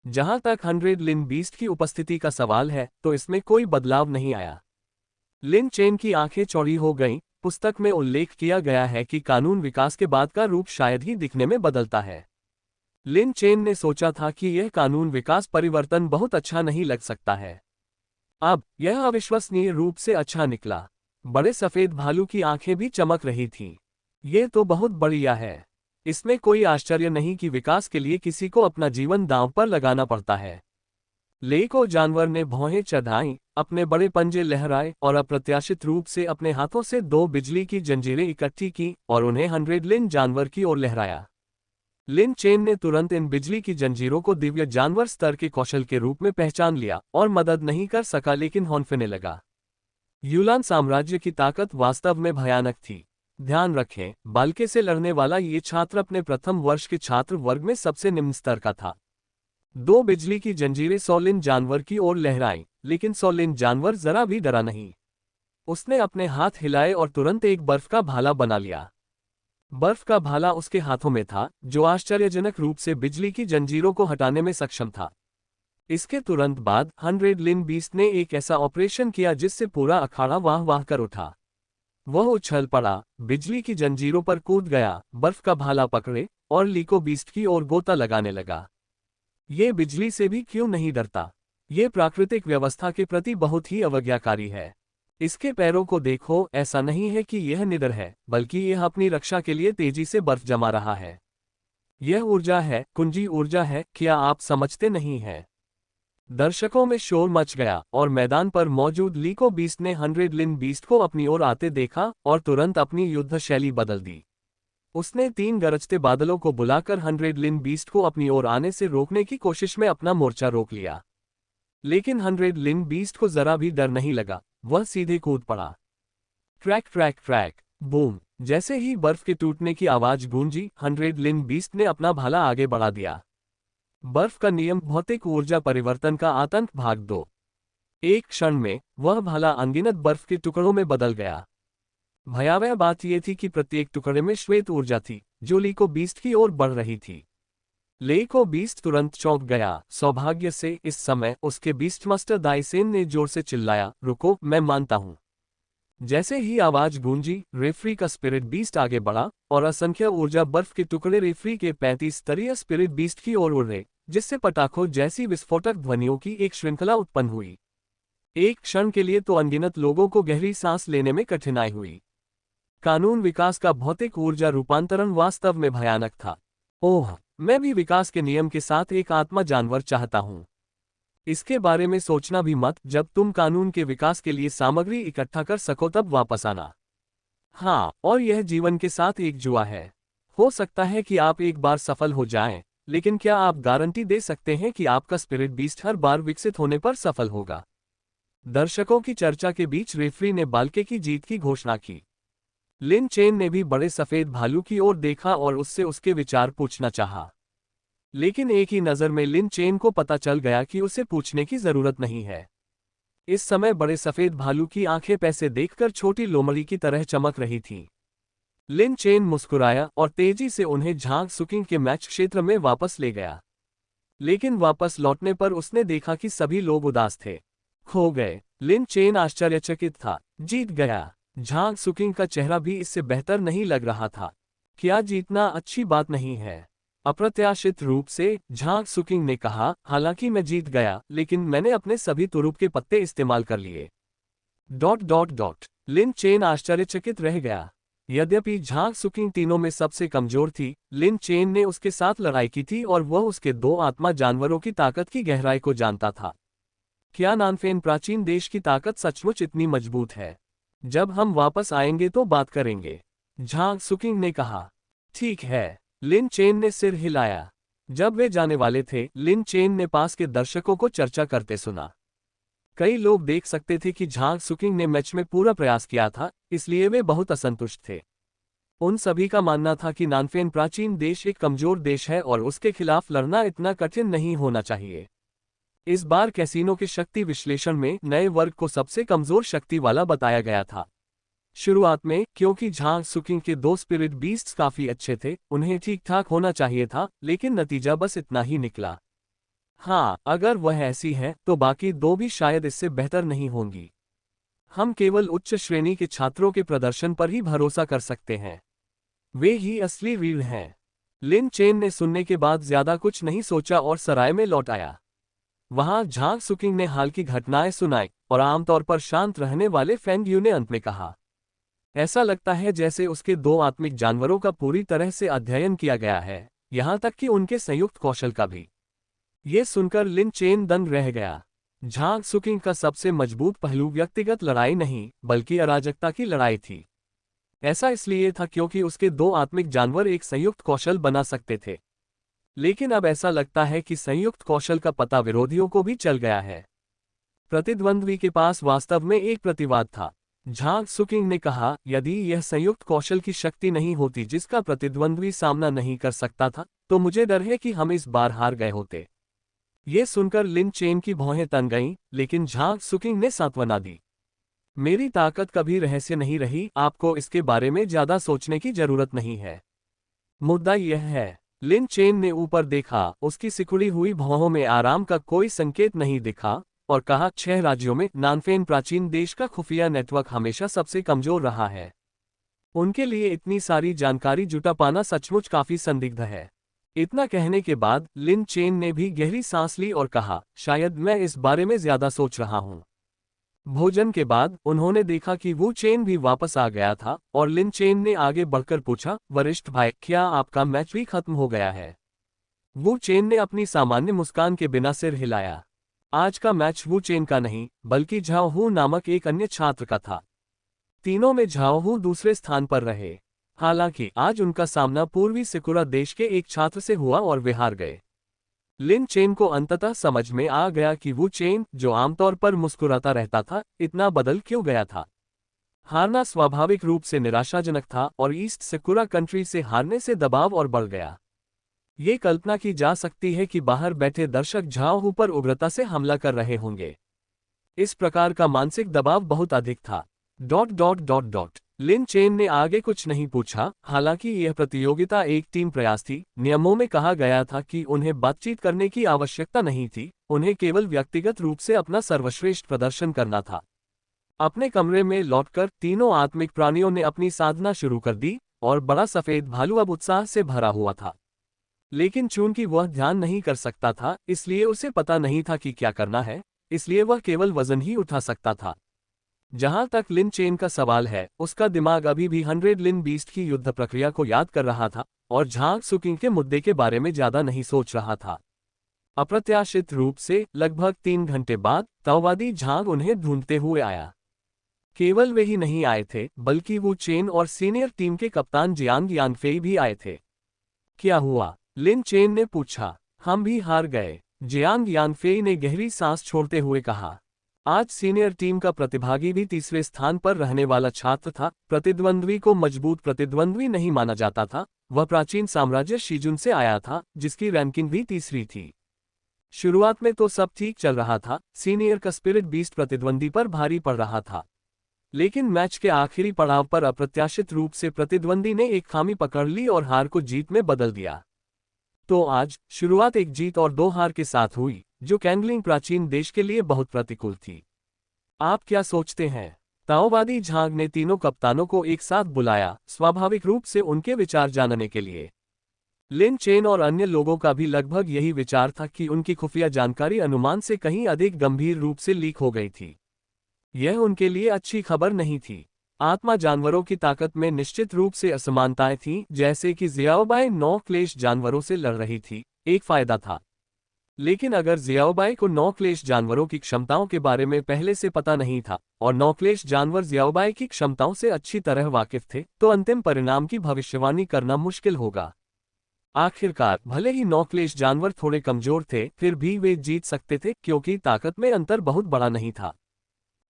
जहां तक 100 लिन बीस्ट की उपस्थिति का सवाल है, तो इसमें कोई बदलाव नहीं आया। लिन चेन की आंखें चौड़ी हो गईं। पुस्तक में उल्लेख किया गया है कि कानून विकास के बाद का रूप शायद ही दिखने में बदलता है। लिन चेन ने सोचा था कि यह कानून विकास परिवर्तन बहुत अच्छा नहीं लग सकता है। अब यह अविश्वसनीय रूप से अच्छा निकला। बड़े सफेद भालू की आंखें भी चमक रही थीं। ये तो बहुत बढ़िया है। इसमें कोई आश्चर्य नहीं कि विकास के लिए किसी को अपना जीवन दांव पर लगाना पड़ता है। ले को जानवर ने भौहें चढ़ाईं, अपने बड़े पंजे लहराए और अप्रत्याशित रूप से अपने हाथों से 2 बिजली की जंजीरें इकट्ठी की और उन्हें 100 लिन जानवर की ओर लहराया। लिन चेन ने तुरंत इन बिजली की जंजीरों को दिव्य जानवर स्तर के कौशल के रूप में पहचान लिया और मदद नहीं कर सका, लेकिन हौंफने लगा। यूलान साम्राज्य की ताकत वास्तव में भयानक थी। ध्यान रखें, बाल्के से लड़ने वाला ये छात्र अपने प्रथम वर्ष के छात्र वर्ग में सबसे निम्न स्तर का था। 2 बिजली की जंजीरें 100 लिन जानवर की ओर लहराईं, लेकिन 100 लिन जानवर जरा भी डरा नहीं। उसने अपने हाथ हिलाए और तुरंत एक बर्फ का भाला बना लिया। बर्फ का भाला उसके हाथों में था, जो आश्चर्यजनक रूप से बिजली की जंजीरों को हटाने में सक्षम था। इसके तुरंत बाद 100 लिन बीस्ट ने एक ऐसा ऑपरेशन किया जिससे पूरा अखाड़ा वाह वाह कर उठा। वह उछल पड़ा, बिजली की जंजीरों पर कूद गया, बर्फ का भाला पकड़े और लीको बीस्ट की ओर गोता लगाने लगा। ये बिजली से भी क्यों नहीं डरता? ये प्राकृतिक व्यवस्था के प्रति बहुत ही अवज्ञाकारी है। इसके पैरों को देखो, ऐसा नहीं है कि यह निडर है, बल्कि यह अपनी रक्षा के लिए तेजी से बर्फ जमा रहा है। यह ऊर्जा है, कुंजी ऊर्जा है, क्या आप समझते नहीं हैं? दर्शकों में शोर मच गया और मैदान पर मौजूद लीको बीस्ट ने 100 लिन बीस्ट को अपनी ओर आते देखा और तुरंत अपनी युद्ध शैली बदल दी। उसने 3 गरजते बादलों को बुलाकर 100 लिन बीस्ट को अपनी ओर आने से रोकने की कोशिश में अपना मोर्चा रोक लिया। लेकिन 100 लिन बीस्ट को जरा भी डर नहीं लगा, वह सीधे कूद पड़ा। Track track track, boom! जैसे ही बर्फ के टूटने की आवाज गूंजी, 100 लिन बीस्ट ने अपना भाला आगे बढ़ा दिया। बर्फ का नियम, भौतिक ऊर्जा परिवर्तन का आतंक, भाग 2। एक क्षण में वह भाला अनगिनत बर्फ के टुकड़ों में बदल गया। भयावह बात यह थी कि प्रत्येक टुकड़े में श्वेत ऊर्जा थी, जो लीको बीस्ट की ओर बढ़ रही थी। लेको बीस्ट तुरंत चौंक गया। सौभाग्य से इस समय उसके बीस्ट मास्टर दाइसेन ने जोर से चिल्लाया, रुको, मैं मानता हूं। जैसे ही आवाज गूंजी, रेफरी का स्पिरिट बीस्ट आगे बढ़ा और असंख्य ऊर्जा बर्फ के टुकड़े रेफरी के 35 स्तरीय स्पिरिट बीस्ट की ओर उड़े, जिससे पटाखों जैसी विस्फोटक ध्वनियों की एक श्रृंखला उत्पन्न हुई। एक क्षण के लिए तो अनगिनत लोगों को गहरी सांस लेने में कठिनाई हुई। कानून विकास का भौतिक ऊर्जा रूपांतरण वास्तव में भयानक था। ओह, मैं भी विकास के नियम के साथ एक आत्मा जानवर चाहता हूं। इसके बारे में सोचना भी मत, जब तुम कानून के विकास के लिए सामग्री इकट्ठा कर सको तब वापस आना। हाँ, और यह जीवन के साथ एक जुआ है। हो सकता है कि आप एक बार सफल हो जाएं, लेकिन क्या आप गारंटी दे सकते हैं कि आपका स्पिरिट बीस्ट हर बार विकसित होने पर सफल होगा? दर्शकों की चर्चा के बीच रेफरी ने बाल्के की जीत की घोषणा की। लिन चेन ने भी बड़े सफेद भालू की ओर देखा और उससे उसके विचार पूछना चाहा। लेकिन एक ही नज़र में लिन चेन को पता चल गया कि उसे पूछने की जरूरत नहीं है। इस समय बड़े सफेद भालू की आंखें पैसे देखकर छोटी लोमड़ी की तरह चमक रही थीं। लिन चेन मुस्कुराया और तेजी से उन्हें झांग सुकिंग के मैच क्षेत्र में वापस ले गया। लेकिन वापस लौटने पर उसने देखा कि सभी लोग उदास थे, खो गए। लिन चेन आश्चर्यचकित था। जीत गया। झांग सुकिंग का चेहरा भी इससे बेहतर नहीं लग रहा था। क्या जीतना अच्छी बात नहीं है? अप्रत्याशित रूप से झांग सुकिंग ने कहा, हालांकि मैं जीत गया, लेकिन मैंने अपने सभी तुरुप के पत्ते इस्तेमाल कर लिए। ... लिन चेन आश्चर्यचकित रह गया। यद्यपि झांग सुकिंग तीनों में सबसे कमजोर थी, लिन चेन ने उसके साथ लड़ाई की थी और वह उसके 2 आत्मा जानवरों की ताकत की गहराई को जानता था। क्या नानफेन प्राचीन देश की ताकत सचमुच इतनी मजबूत है? जब हम वापस आएंगे तो बात करेंगे, झांग सुकिंग ने कहा। ठीक है, लिन चेन ने सिर हिलाया। जब वे जाने वाले थे, लिन चेन ने पास के दर्शकों को चर्चा करते सुना। कई लोग देख सकते थे कि झांग सुकिंग ने मैच में पूरा प्रयास किया था, इसलिए वे बहुत असंतुष्ट थे। उन सभी का मानना था कि नानफेन प्राचीन देश एक कमजोर देश है और उसके खिलाफ लड़ना इतना कठिन नहीं होना चाहिए। इस बार कैसीनो के शक्ति विश्लेषण में नए वर्ग को सबसे कमजोर शक्ति वाला बताया गया था। शुरुआत में, क्योंकि झांग सुकिंग के 2 स्पिरिट बीस्ट्स काफी अच्छे थे, उन्हें ठीक ठाक होना चाहिए था, लेकिन नतीजा बस इतना ही निकला। हाँ, अगर वह ऐसी है, तो बाकी 2 भी शायद इससे बेहतर नहीं होंगी। हम केवल उच्च श्रेणी के छात्रों के प्रदर्शन पर ही भरोसा कर सकते हैं। वे ही असली वीर हैं। लिन चेन ने सुनने के बाद ज्यादा कुछ नहीं सोचा और सराय में लौट आया। वहां झांग सुकिंग ने हाल की घटनाएं सुनाई और आमतौर पर शांत रहने वाले फेंग यू ने अंत में कहा, ऐसा लगता है जैसे उसके दो आत्मिक जानवरों का पूरी तरह से अध्ययन किया गया है, यहां तक कि उनके संयुक्त कौशल का भी। ये सुनकर लिन चेन दंग रह गया। झांग सुकिंग का सबसे मजबूत पहलू व्यक्तिगत लड़ाई नहीं, बल्कि अराजकता की लड़ाई थी। ऐसा इसलिए था क्योंकि उसके दो आत्मिक जानवर एक संयुक्त कौशल बना सकते थे। लेकिन अब ऐसा लगता है कि संयुक्त कौशल का पता विरोधियों को भी चल गया है। प्रतिद्वंद्वी के पास वास्तव में एक प्रतिवाद था। झांग सुकिंग ने कहा, यदि यह संयुक्त कौशल की शक्ति नहीं होती जिसका प्रतिद्वंद्वी सामना नहीं कर सकता था, तो मुझे डर है कि हम इस बार हार गए होते। ये सुनकर लिन चेन की भौहें तन गईं, लेकिन झांग सुकिंग ने सांत्वना दी। मेरी ताकत कभी रहस्य नहीं रही, आपको इसके बारे में ज्यादा सोचने की जरूरत नहीं है। मुद्दा यह है। लिन चेन ने ऊपर देखा, उसकी सिकुड़ी हुई भौहों में आराम का कोई संकेत नहीं दिखा, और कहा, 6 राज्यों में नानफेन प्राचीन देश का खुफिया नेटवर्क हमेशा सबसे कमजोर रहा है। उनके लिए इतनी सारी जानकारी जुटा पाना सचमुच काफी संदिग्ध है। इतना कहने के बाद लिन चेन ने भी गहरी सांस ली और कहा, शायद मैं इस बारे में ज्यादा सोच रहा हूं। भोजन के बाद उन्होंने देखा कि वू चेन भी वापस आ गया था, और लिन चेन ने आगे बढ़कर पूछा, वरिष्ठ भाई, क्या आपका मैच भी खत्म हो गया है? वू चेन ने अपनी सामान्य मुस्कान के बिना सिर हिलाया। आज का मैच वू चेन का नहीं, बल्कि झाओ हू नामक एक अन्य छात्र का था। तीनों में झाओ हू दूसरे स्थान पर रहे। हालांकि आज उनका सामना पूर्वी सिकुरा देश के एक छात्र से हुआ और वे हार गए। लिन चेन को अंततः समझ में आ गया कि वू चेन, जो आमतौर पर मुस्कुराता रहता था, इतना बदल क्यों गया था। हारना स्वाभाविक रूप से निराशाजनक था, और ईस्ट सिकुरा कंट्री से हारने से दबाव और बढ़ गया। ये कल्पना की जा सकती है कि बाहर बैठे दर्शक झाओ हू पर उग्रता से हमला कर रहे होंगे। इस प्रकार का मानसिक दबाव बहुत अधिक था। ... लिन चेन ने आगे कुछ नहीं पूछा। हालांकि यह प्रतियोगिता एक टीम प्रयास थी। नियमों में कहा गया था कि उन्हें बातचीत करने की आवश्यकता नहीं थी, उन्हें केवल व्यक्तिगत रूप से अपना सर्वश्रेष्ठ प्रदर्शन करना था। अपने कमरे में लौटकर तीनों आत्मिक प्राणियों ने अपनी साधना शुरू कर दी, और बड़ा सफेद भालू अब उत्साह से भरा हुआ था। लेकिन चूंकि वह ध्यान नहीं कर सकता था, इसलिए उसे पता नहीं था कि क्या करना है, इसलिए वह केवल वजन ही उठा सकता था। जहां तक लिन चेन का सवाल है, उसका दिमाग अभी भी 100 लिन बीस्ट की युद्ध प्रक्रिया को याद कर रहा था, और झांग सुकिंग के मुद्दे के बारे में ज्यादा नहीं सोच रहा था। अप्रत्याशित रूप से लगभग 3 घंटे बाद ताओवादी झांग उन्हें ढूंढते हुए आया। केवल वे ही नहीं आए थे, बल्कि वू चेन और सीनियर टीम के कप्तान जियांग यानफेई भी आए थे। क्या हुआ? लिन चेन ने पूछा। हम भी हार गए, जियांग यानफेई ने गहरी सांस छोड़ते हुए कहा। आज सीनियर टीम का प्रतिभागी भी तीसरे स्थान पर रहने वाला छात्र था। प्रतिद्वंद्वी को मजबूत प्रतिद्वंद्वी नहीं माना जाता था। वह प्राचीन साम्राज्य शीजुन से आया था, जिसकी रैंकिंग भी तीसरी थी। शुरुआत में तो सब ठीक चल रहा था। सीनियर का स्पिरिट बीस्ट प्रतिद्वंदी पर भारी पड़ रहा था, लेकिन मैच के आखिरी पड़ाव पर अप्रत्याशित रूप से प्रतिद्वंदी ने एक खामी पकड़ ली और हार को जीत में बदल दिया। तो आज शुरुआत एक जीत और 2 हार के साथ हुई, जो कैंगलिंग प्राचीन देश के लिए बहुत प्रतिकूल थी। आप क्या सोचते हैं? ताओवादी झांग ने तीनों कप्तानों को एक साथ बुलाया, स्वाभाविक रूप से उनके विचार जानने के लिए। लिन चेन और अन्य लोगों का भी लगभग यही विचार था कि उनकी खुफिया जानकारी अनुमान से कहीं अधिक गंभीर रूप से लीक हो गई थी। यह उनके लिए अच्छी खबर नहीं थी। आत्मा जानवरों की ताकत में निश्चित रूप से असमानताएं थीं, जैसे कि जियाओबाई 9 क्लेश जानवरों से लड़ रही थी, एक फायदा था। लेकिन अगर जियाओबाई को 9 क्लेश जानवरों की क्षमताओं के बारे में पहले से पता नहीं था, और 9 क्लेश जानवर जियाओबाई की क्षमताओं से अच्छी तरह वाकिफ थे, तो अंतिम परिणाम की भविष्यवाणी करना मुश्किल होगा। आखिरकार भले ही 9 क्लेश जानवर थोड़े कमजोर थे, फिर भी वे जीत सकते थे, क्योंकि ताकत में अंतर बहुत बड़ा नहीं था।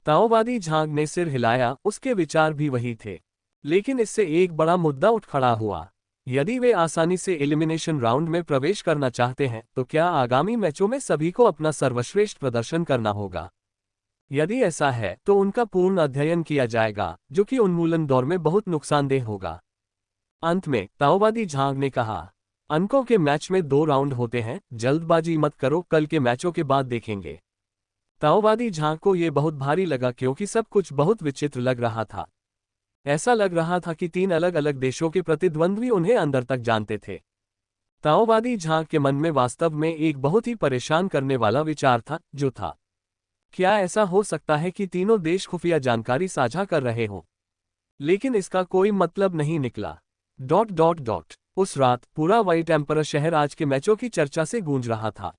ताओवादी झांग ने सिर हिलाया, उसके विचार भी वही थे। लेकिन इससे एक बड़ा मुद्दा उठ खड़ा हुआ। यदि वे आसानी से एलिमिनेशन राउंड में प्रवेश करना चाहते हैं, तो क्या आगामी मैचों में सभी को अपना सर्वश्रेष्ठ प्रदर्शन करना होगा? यदि ऐसा है, तो उनका पूर्ण अध्ययन किया जाएगा, जो कि उन्मूलन दौर में बहुत नुकसानदेह होगा। अंत में ताओवादी झांग ने कहा, अंकों के मैच में 2 राउंड होते हैं, जल्दबाजी मत करो, कल के मैचों के बाद देखेंगे। ताओवादी झांग को ये बहुत भारी लगा, क्योंकि सब कुछ बहुत विचित्र लग रहा था। ऐसा लग रहा था कि 3 अलग अलग देशों के प्रतिद्वंद्वी उन्हें अंदर तक जानते थे। ताओवादी झांग के मन में वास्तव में एक बहुत ही परेशान करने वाला विचार था, जो था, क्या ऐसा हो सकता है कि तीनों देश खुफिया जानकारी साझा कर रहे हों? लेकिन इसका कोई मतलब नहीं निकला। उस रात पूरा व्हाइट एम्परर शहर आज के मैचों की चर्चा से गूंज रहा था।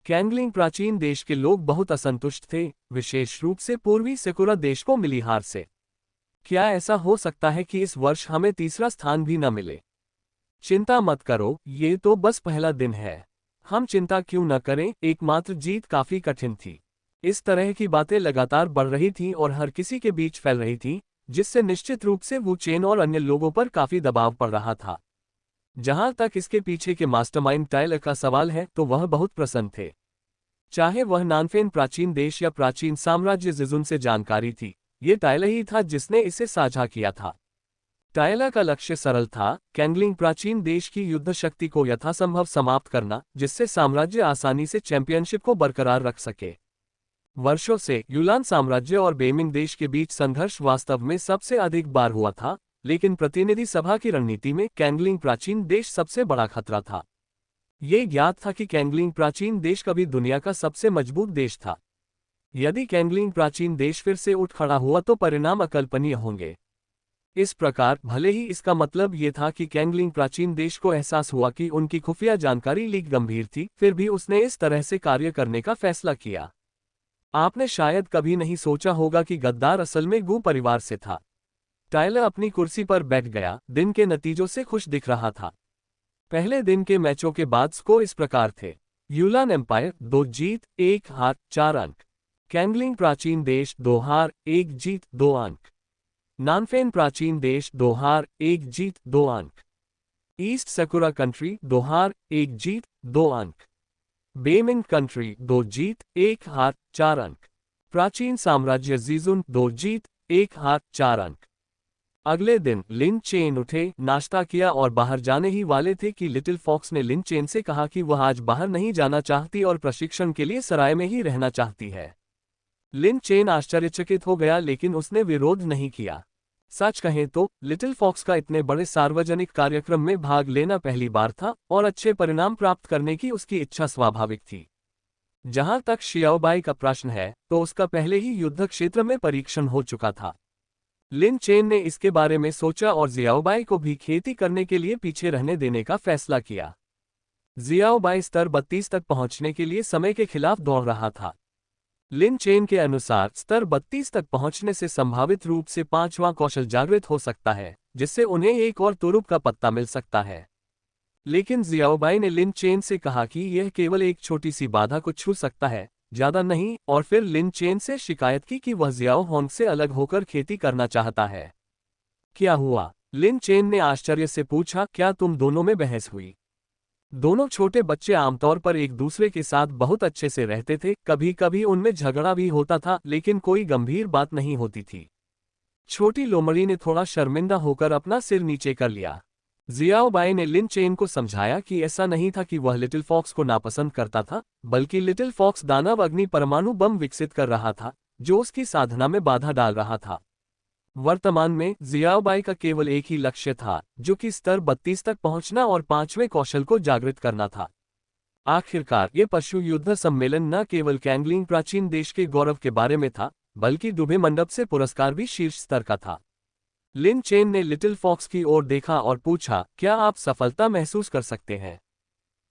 कैंगलिंग प्राचीन देश के लोग बहुत असंतुष्ट थे, विशेष रूप से पूर्वी सेकुरा देश को मिली हार से। क्या ऐसा हो सकता है कि इस वर्ष हमें तीसरा स्थान भी न मिले? चिंता मत करो, ये तो बस पहला दिन है। हम चिंता क्यों न करें, एकमात्र जीत काफी कठिन थी। इस तरह की बातें लगातार बढ़ रही थीं और हर किसी के बीच फैल रही थीं, जिससे निश्चित रूप से वू चेन और अन्य लोगों पर काफी दबाव पड़ रहा था। जहां तक इसके पीछे के मास्टरमाइंड टाइलर का सवाल है, तो वह बहुत प्रसन्न थे। चाहे वह नानफेन प्राचीन देश या प्राचीन साम्राज्य जिजुन से जानकारी थी, ये टाइलर ही था जिसने इसे साझा किया था। टायला का लक्ष्य सरल था, कैंगलिंग प्राचीन देश की युद्ध शक्ति को यथासंभव समाप्त करना, जिससे साम्राज्य आसानी से चैंपियनशिप को बरकरार रख सके। वर्षों से युलान साम्राज्य और बेमिंग देश के बीच संघर्ष वास्तव में सबसे अधिक बार हुआ था, लेकिन प्रतिनिधि सभा की रणनीति में कैंगलिंग प्राचीन देश सबसे बड़ा खतरा था। ये ज्ञात था कि कैंगलिंग प्राचीन देश कभी दुनिया का सबसे मजबूत देश था। यदि कैंगलिंग प्राचीन देश फिर से उठ खड़ा हुआ तो परिणाम अकल्पनीय होंगे। इस प्रकार भले ही इसका मतलब ये था कि कैंगलिंग प्राचीन देश को एहसास हुआ कि उनकी खुफिया जानकारी लीक गंभीर थी, फिर भी उसने इस तरह से कार्य करने का फैसला किया। आपने शायद कभी नहीं सोचा होगा कि गद्दार असल में गू परिवार से था। टायलर अपनी कुर्सी पर बैठ गया, दिन के नतीजों से खुश दिख रहा था। पहले दिन के मैचों के बाद स्कोर इस प्रकार थे। युलान एम्पायर 2 जीत 1 हार 4 अंक। कैंगलिंग प्राचीन देश 2 हार 1 जीत 2 अंक। नानफेन प्राचीन देश 2 हार 1 जीत 2 अंक। ईस्ट सेकुरा कंट्री 2 हार 1 जीत 2 अंक। बेमिंग कंट्री 2 जीत 1 हार 4 अंक। प्राचीन साम्राज्य जीजुन 2 जीत 1 हार 4 अंक। अगले दिन लिन चेन उठे, नाश्ता किया और बाहर जाने ही वाले थे कि लिटिल फॉक्स ने लिन चेन से कहा कि वह आज बाहर नहीं जाना चाहती और प्रशिक्षण के लिए सराय में ही रहना चाहती है। लिन चेन आश्चर्यचकित हो गया, लेकिन उसने विरोध नहीं किया। सच कहें तो लिटिल फॉक्स का इतने बड़े सार्वजनिक कार्यक्रम में भाग लेना पहली बार था और अच्छे परिणाम प्राप्त करने की उसकी इच्छा स्वाभाविक थी। जहां तक शियाओबाई का प्रश्न है, तो उसका पहले ही युद्ध क्षेत्र में परीक्षण हो चुका था। लिन चेन ने इसके बारे में सोचा और जियाओबाई को भी खेती करने के लिए पीछे रहने देने का फैसला किया। जियाओबाई स्तर 32 तक पहुंचने के लिए समय के खिलाफ दौड़ रहा था। लिन चेन के अनुसार स्तर 32 तक पहुंचने से संभावित रूप से 5वां कौशल जागृत हो सकता है, जिससे उन्हें एक और तुरुप का पत्ता मिल सकता है। लेकिन जियाओबाई ने लिन चेन से कहा कि यह केवल एक छोटी सी बाधा को छू सकता है, ज्यादा नहीं, और फिर लिन चेन से शिकायत की कि वह जियाओ होंग से अलग होकर खेती करना चाहता है। क्या हुआ? लिन चेन ने आश्चर्य से पूछा, क्या तुम दोनों में बहस हुई? दोनों छोटे बच्चे आमतौर पर एक दूसरे के साथ बहुत अच्छे से रहते थे, कभी कभी उनमें झगड़ा भी होता था, लेकिन कोई गंभीर बात नहीं होती थी। छोटी लोमड़ी ने थोड़ा शर्मिंदा होकर अपना सिर नीचे कर लिया। जियाओबाई ने लिन चेन को समझाया कि ऐसा नहीं था कि वह लिटिल फॉक्स को नापसंद करता था, बल्कि लिटिल फॉक्स दानव अग्नि परमाणु बम विकसित कर रहा था, जो उसकी साधना में बाधा डाल रहा था। वर्तमान में जियाओबाई का केवल एक ही लक्ष्य था, जो कि स्तर 32 तक पहुंचना और 5वें कौशल को जागृत करना था। आखिरकार ये पशु युद्ध सम्मेलन न केवल कैंगलिंग प्राचीन देश के गौरव के बारे में था, बल्कि दुबे मंडप से पुरस्कार भी शीर्ष स्तर का था। लिन चेन ने लिटिल फॉक्स की ओर देखा और पूछा, क्या आप सफलता महसूस कर सकते हैं?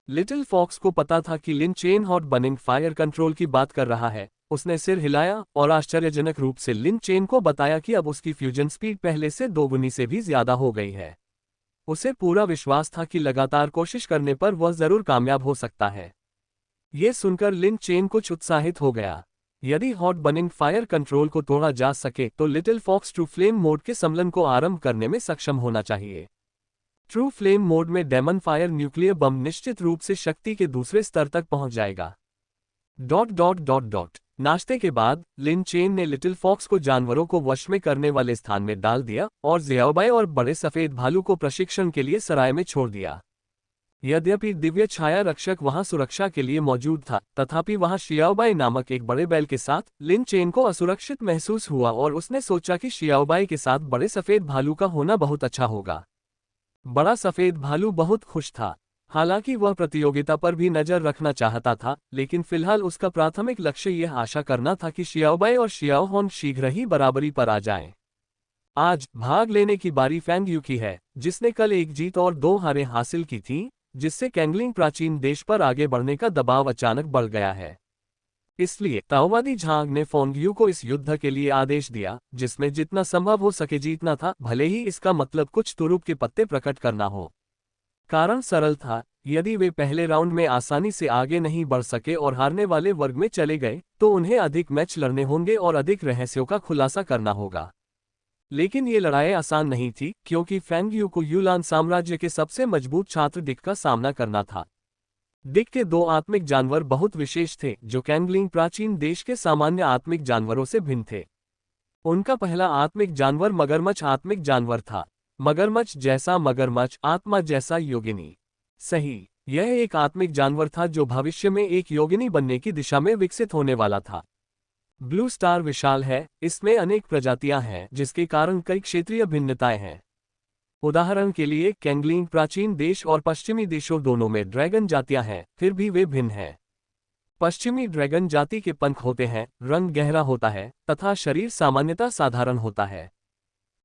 लिटिल फॉक्स को पता था कि लिन चेन हॉट बर्निंग फायर कंट्रोल की बात कर रहा है। उसने सिर हिलाया और आश्चर्यजनक रूप से लिन चेन को बताया कि अब उसकी फ्यूजन स्पीड पहले से 2 गुनी से भी ज्यादा हो गई है। उसे पूरा विश्वास था कि लगातार कोशिश करने पर वह जरूर कामयाब हो सकता है। ये सुनकर लिन चेन कुछ उत्साहित हो गया। यदि हॉट बर्निंग फायर कंट्रोल को तोड़ा जा सके तो little fox true flame mode के सम्मेलन को आरंभ करने में सक्षम होना चाहिए। ट्रू फ्लेम मोड में डेमन फायर न्यूक्लियर बम निश्चित रूप से शक्ति के दूसरे स्तर तक पहुंच जाएगा। नाश्ते के बाद लिन चेन ने लिटिल फॉक्स को जानवरों को वश में करने वाले स्थान में डाल दिया और जियाओबाई और बड़े सफेद भालू को प्रशिक्षण के लिए सराय में छोड़ दिया। यद्यपि दिव्य छाया रक्षक वहां सुरक्षा के लिए मौजूद था, तथापि वहां शियाओबाई नामक एक बड़े बैल के साथ लिन चेन को असुरक्षित महसूस हुआ और उसने सोचा कि शियाओबाई के साथ बड़े सफेद भालू का होना बहुत अच्छा होगा। बड़ा सफेद भालू बहुत खुश था। हालांकि वह प्रतियोगिता पर भी नजर रखना चाहता था, लेकिन फिलहाल उसका प्राथमिक लक्ष्य यह आशा करना था कि शियाओबाई और शियाओ होंग शीघ्र ही बराबरी पर आ जाएं। आज भाग लेने की बारी फेंग यू की है, जिसने कल एक जीत और 2 हारें हासिल की थी, जिससे कैंगलिंग प्राचीन देश पर आगे बढ़ने का दबाव अचानक बढ़ गया है। इसलिए ताओवादी झांग ने फेंग यू को इस युद्ध के लिए आदेश दिया, जिसमें जितना संभव हो सके जीतना था, भले ही इसका मतलब कुछ तुरुप के पत्ते प्रकट करना हो। कारण सरल था, यदि वे पहले राउंड में आसानी से आगे नहीं बढ़ सके और हारने वाले वर्ग में चले गए, तो उन्हें अधिक मैच लड़ने होंगे और अधिक रहस्यों का खुलासा करना होगा। लेकिन ये लड़ाई आसान नहीं थी, क्योंकि फेंग यू को यूलान साम्राज्य के सबसे मजबूत छात्र डिक का सामना करना था। डिक के 2 आत्मिक जानवर बहुत विशेष थे, जो कैंगलिंग प्राचीन देश के सामान्य आत्मिक जानवरों से भिन्न थे। उनका पहला आत्मिक जानवर मगरमच्छ आत्मिक जानवर था। मगरमच्छ जैसा मगरमच्छ, आत्मा जैसा योगिनी। सही, यह एक आत्मिक जानवर था जो भविष्य में एक योगिनी बनने की दिशा में विकसित होने वाला था। ब्लू स्टार विशाल है, इसमें अनेक प्रजातियां हैं, जिसके कारण कई क्षेत्रीय भिन्नताएं हैं। उदाहरण के लिए कैंगलिंग प्राचीन देश और पश्चिमी देशों दोनों में ड्रैगन जातियां हैं, फिर भी वे भिन्न हैं। पश्चिमी ड्रैगन जाति के पंख होते हैं, रंग गहरा होता है तथा शरीर सामान्यतः साधारण होता है।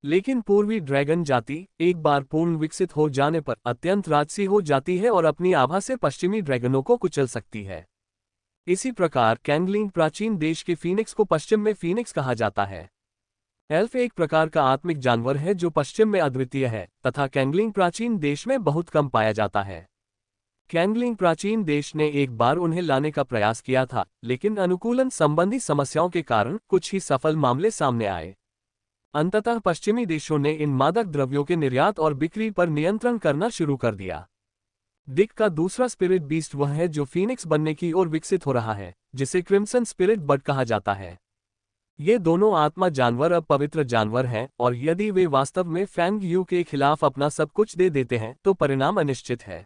लेकिन पूर्वी ड्रैगन जाति एक बार पूर्ण विकसित हो जाने पर अत्यंत राजसी हो जाती है और अपनी आभा से पश्चिमी ड्रैगनों को कुचल सकती है। इसी प्रकार कैंगलिंग प्राचीन देश के फीनिक्स को पश्चिम में फीनिक्स कहा जाता है। एल्फ एक प्रकार का आत्मिक जानवर है जो पश्चिम में अद्वितीय है तथा कैंगलिंग प्राचीन देश में बहुत कम पाया जाता है। कैंगलिंग प्राचीन देश ने एक बार उन्हें लाने का प्रयास किया था, लेकिन अनुकूलन संबंधी समस्याओं के कारण कुछ ही सफल मामले सामने आए। अंततः पश्चिमी देशों ने इन मादक द्रव्यों के निर्यात और बिक्री पर नियंत्रण करना शुरू कर दिया। डिक का दूसरा स्पिरिट बीस्ट वह है जो फीनिक्स बनने की ओर विकसित हो रहा है, जिसे क्रिम्सन स्पिरिट बर्ड कहा जाता है। ये दोनों आत्मा जानवर अब पवित्र जानवर हैं, और यदि वे वास्तव में फेंग यू के खिलाफ अपना सब कुछ दे देते हैं तो परिणाम अनिश्चित है।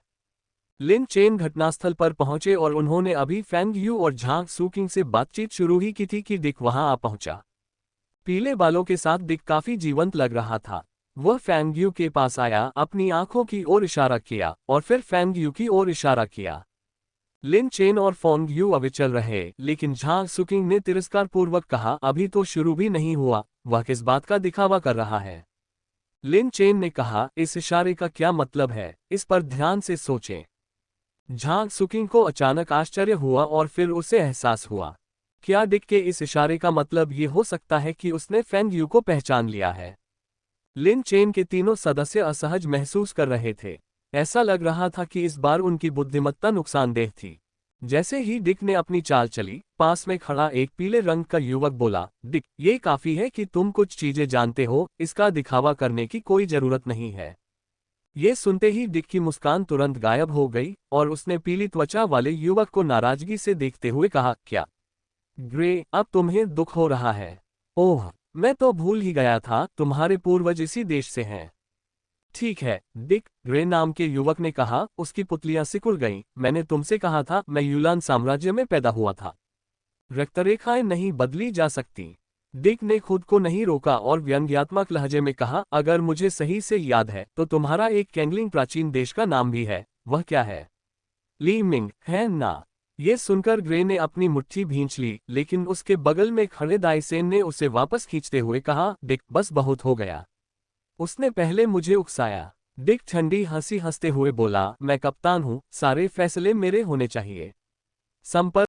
लिन चेन घटनास्थल पर पहुंचे और उन्होंने अभी फेंग यू और झांग सुकिंग से बातचीत शुरू ही की थी कि डिक वहां आ पहुंचा। पीले बालों के साथ डिक काफी जीवंत लग रहा था। वह फेंग यू के पास आया, अपनी आंखों की ओर इशारा किया और फिर फेंग यू की ओर इशारा किया। लिन चेन और फेंग यू अविचल रहे, लेकिन झांग सुकिंग ने तिरस्कारपूर्वक कहा, अभी तो शुरू भी नहीं हुआ, वह किस बात का दिखावा कर रहा है। लिन चेन ने कहा, इस इशारे का क्या मतलब है, इस पर ध्यान से सोचें। झांग सुकिंग को अचानक आश्चर्य हुआ और फिर उसे एहसास हुआ, क्या डिक के इस इशारे का मतलब ये हो सकता है कि उसने फेंग यू को पहचान लिया है। लिन चेन के तीनों सदस्य असहज महसूस कर रहे थे। ऐसा लग रहा था कि इस बार उनकी बुद्धिमत्ता नुकसानदेह थी। जैसे ही डिक ने अपनी चाल चली, पास में खड़ा एक पीले रंग का युवक बोला, डिक, ये काफी है कि तुम कुछ चीजें जानते हो, इसका दिखावा करने की कोई जरूरत नहीं है। ये सुनते ही डिक की मुस्कान तुरंत गायब हो गई और उसने पीली त्वचा वाले युवक को नाराजगी से देखते हुए कहा, क्या ग्रे, अब तुम्हें दुख हो रहा है? ओह, मैं तो भूल ही गया था, तुम्हारे पूर्वज इसी देश से हैं। ठीक है, डिक, ग्रे नाम के युवक ने कहा, उसकी पुतलियां सिकुड़ गईं। मैंने तुमसे कहा था, मैं यूलान साम्राज्य में पैदा हुआ था। रक्तरेखाएं नहीं बदली जा सकती। डिक ने खुद को नहीं रोका और व्यंग्यात्मक लहजे में कहा, अगर मुझे सही से याद है तो तुम्हारा एक कैंगलिंग प्राचीन देश का नाम भी है, वह क्या है? ली मिंग, है ना? ये सुनकर ग्रे ने अपनी मुट्ठी भींच ली, लेकिन उसके बगल में खड़े दाइसेन ने उसे वापस खींचते हुए कहा, डिक, बस बहुत हो गया। उसने पहले मुझे उकसाया। डिक ठंडी हंसी हंसते हुए बोला, मैं कप्तान हूं, सारे फैसले मेरे होने चाहिए। संपर्क